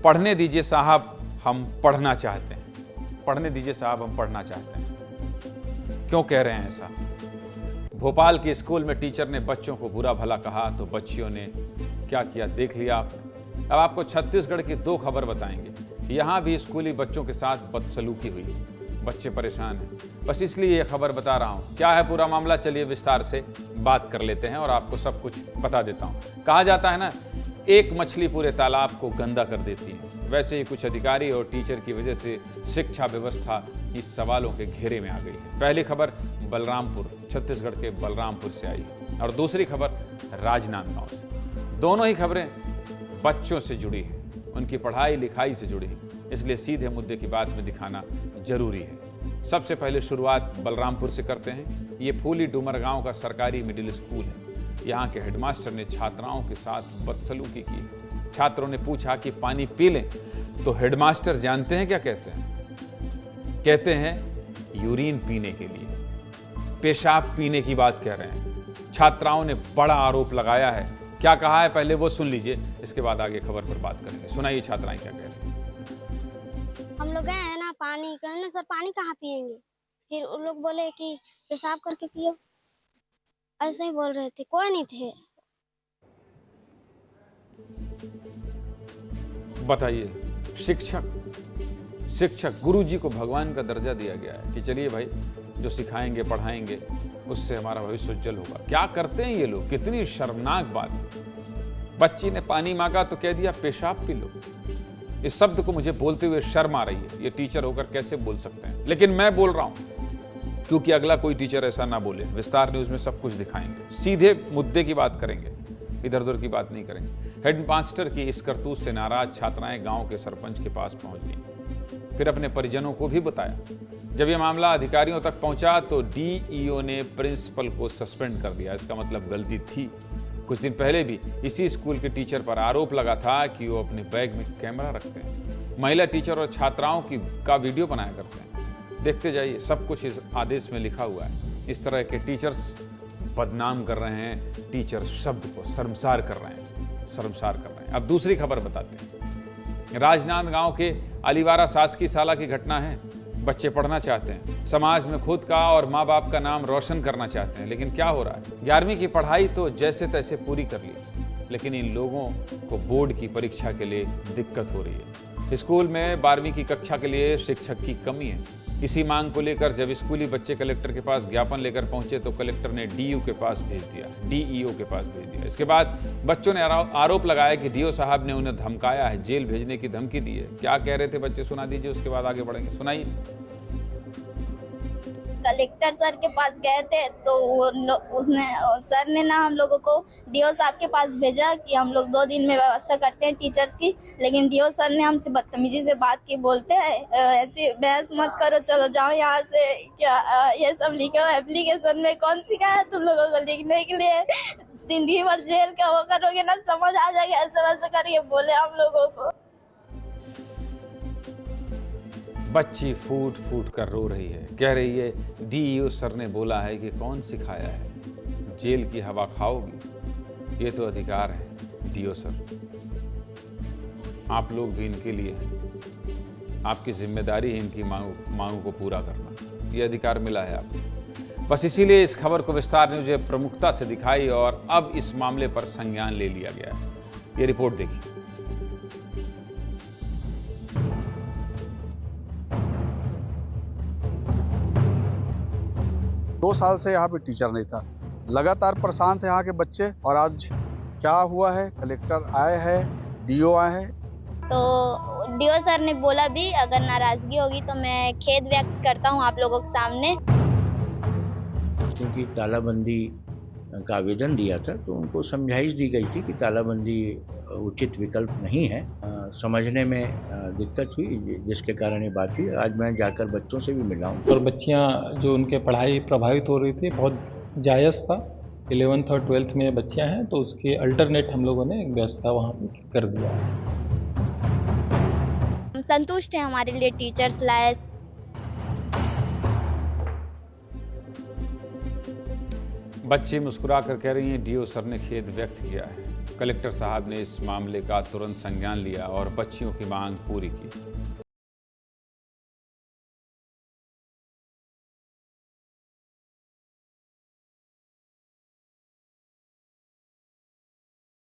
पढ़ने दीजिए साहब, हम पढ़ना चाहते हैं। पढ़ने दीजिए साहब, हम पढ़ना चाहते हैं। क्यों कह रहे हैं ऐसा? भोपाल के स्कूल में टीचर ने बच्चों को बुरा भला कहा तो बच्चियों ने क्या किया देख लिया आपने। अब आपको छत्तीसगढ़ की 2 खबर बताएंगे। यहाँ भी स्कूली बच्चों के साथ बदसलूकी हुई, बच्चे परेशान हैं। बस इसलिए ये खबर बता रहा हूँ। क्या है पूरा मामला, चलिए विस्तार से बात कर लेते हैं और आपको सब कुछ बता देता हूँ। कहा जाता है ना, एक मछली पूरे तालाब को गंदा कर देती है। वैसे ही कुछ अधिकारी और टीचर की वजह से शिक्षा व्यवस्था इस सवालों के घेरे में आ गई है। पहली खबर बलरामपुर, छत्तीसगढ़ के बलरामपुर से आई और दूसरी खबर राजनांदगांव से। दोनों ही खबरें बच्चों से जुड़ी हैं, उनकी पढ़ाई लिखाई से जुड़ी हैं, इसलिए सीधे मुद्दे की बात में दिखाना जरूरी है। सबसे पहले शुरुआत बलरामपुर से करते हैं। ये फूली डूमरगांव का सरकारी मिडिल स्कूल है। यहाँ के हेडमास्टर ने छात्राओं के साथ बदसलूकी की। छात्रों ने पूछा कि पानी पी लें, तो हेडमास्टर जानते हैं क्या कहते हैं? कहते हैं यूरिन पीने के लिए, पेशाब पीने की बात कह रहे हैं। छात्राओं ने बड़ा आरोप लगाया है। क्या कहा है पहले वो सुन लीजिए, इसके बाद आगे खबर पर बात करेंगे। सुनाइए छात्राएं क्या कह रही हैं। हम लोग गए हैं ना, पानी कहने सर पानी कहाँ पियेंगे। फिर उन लोग बोले कि पेशाब करके पियो, ऐसे ही बोल रहे थे, कोई नहीं थे। बताइए, शिक्षक गुरुजी को भगवान का दर्जा दिया गया है कि चलिए भाई, जो सिखाएंगे पढ़ाएंगे उससे हमारा भविष्य उज्जवल होगा। क्या करते हैं ये लोग, कितनी शर्मनाक बात। बच्ची ने पानी मांगा तो कह दिया पेशाब पी लो। इस शब्द को मुझे बोलते हुए शर्म आ रही है। ये टीचर होकर कैसे बोल सकते हैं? लेकिन मैं बोल रहा हूं क्योंकि अगला कोई टीचर ऐसा ना बोले। विस्तार न्यूज में सब कुछ दिखाएंगे, सीधे मुद्दे की बात करेंगे, इधर उधर की बात नहीं करेंगे। हेडमास्टर की इस करतूत से नाराज छात्राएं गांव के सरपंच के पास पहुंच गई, फिर अपने परिजनों को भी बताया। जब यह मामला अधिकारियों तक पहुंचा तो डीईओ ने प्रिंसिपल को सस्पेंड कर दिया। इसका मतलब गलती थी। कुछ दिन पहले भी इसी स्कूल के टीचर पर आरोप लगा था कि वो अपने बैग में कैमरा रखते हैं, महिला टीचर और छात्राओं का वीडियो बनाया करते हैं। देखते जाइए, सब कुछ इस आदेश में लिखा हुआ है। इस तरह के टीचर्स बदनाम कर रहे हैं, टीचर शब्द को शर्मसार कर रहे हैं। अब दूसरी खबर बताते हैं। राजनांदगांव के अलीवारा शासकीय शाला की घटना है। बच्चे पढ़ना चाहते हैं, समाज में खुद का और माँ बाप का नाम रोशन करना चाहते हैं, लेकिन क्या हो रहा है? 11वीं की पढ़ाई तो जैसे तैसे पूरी कर ली, लेकिन इन लोगों को बोर्ड की परीक्षा के लिए दिक्कत हो रही है। स्कूल में 12वीं की कक्षा के लिए शिक्षक की कमी है। इसी मांग को लेकर जब स्कूली बच्चे कलेक्टर के पास ज्ञापन लेकर पहुंचे तो कलेक्टर ने डीईओ के पास भेज दिया। इसके बाद बच्चों ने आरोप लगाया कि डीओ साहब ने उन्हें धमकाया है, जेल भेजने की धमकी दी है। क्या कह रहे थे बच्चे, सुना दीजिए, उसके बाद आगे बढ़ेंगे। सुनाइए। कलेक्टर सर के पास गए थे तो सर ने ना हम लोगों को डीओ साहब के पास भेजा कि हम लोग 2 दिन में व्यवस्था करते हैं टीचर्स की। लेकिन डीओ सर ने हमसे बदतमीजी से बात की, बोलते हैं ऐसी बहस मत करो, चलो जाओ यहाँ से। क्या ये सब लिखा है एप्लीकेशन में? कौन सिखाया तुम लोगों को लिखने के लिए? जिंदगी भर जेल का वो करोगे ना, समझ आ जाएगा, ऐसा वैसा करके बोले हम लोगों को। बच्ची फूट फूट कर रो रही है, कह रही है डीईओ सर ने बोला है कि कौन सिखाया है, जेल की हवा खाओगी। ये तो अधिकार है डीओ सर, आप लोग भी इनके लिए हैं। आपकी जिम्मेदारी है इनकी मांगों को पूरा करना। ये अधिकार मिला है आपको। बस इसीलिए इस खबर को विस्तार न्यूज ने प्रमुखता से दिखाई और अब इस मामले पर संज्ञान ले लिया गया है। ये रिपोर्ट देखिए। 2 साल से यहाँ पे टीचर नहीं था, लगातार परेशान थे यहाँ के बच्चे। और आज क्या हुआ है, कलेक्टर आए हैं, डीओ आए हैं। तो डीओ सर ने बोला भी अगर नाराजगी होगी तो मैं खेद व्यक्त करता हूँ आप लोगों के सामने। क्योंकि तालाबंदी का आवेदन दिया था तो उनको समझाइश दी गई थी कि तालाबंदी उचित विकल्प नहीं है। समझने में दिक्कत हुई, जिसके कारण ये बात हुई। आज मैं जाकर बच्चों से भी मिला हूँ। और बच्चियाँ जो उनके पढ़ाई प्रभावित हो रही थी, बहुत जायज़ था। 11th और 12th में बच्चियाँ हैं तो उसकी अल्टरनेट हम लोगों ने व्यवस्था वहाँ पे कर दिया। हम संतुष्ट हैं, हमारे लिए टीचर्स लाए। बच्ची मुस्कुरा कर कह रही हैं डीओ सर ने खेद व्यक्त किया है। कलेक्टर साहब ने इस मामले का तुरंत संज्ञान लिया और बच्चियों की मांग पूरी की।